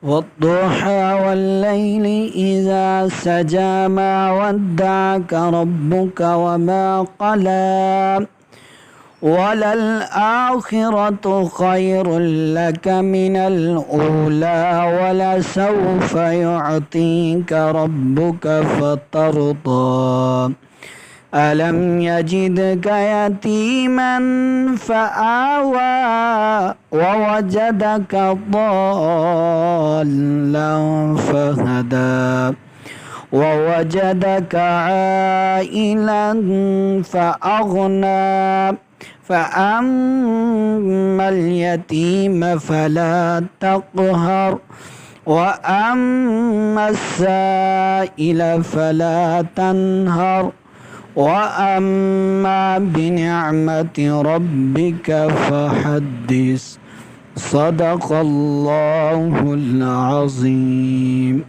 والضحى والليل إذا سجى ما ودعك ربك وما قلى وللآخرة خير لك من الأولى ولسوف يعطيك ربك فترضى ألم يجدك يتيما فآوى ووجدك ضالا فهدى ووجدك عائلا فأغنى فأما اليتيم فلا تقهر وأما السائل فلا تنهر وأما بنعمة ربك فحدث. صدق الله العظيم.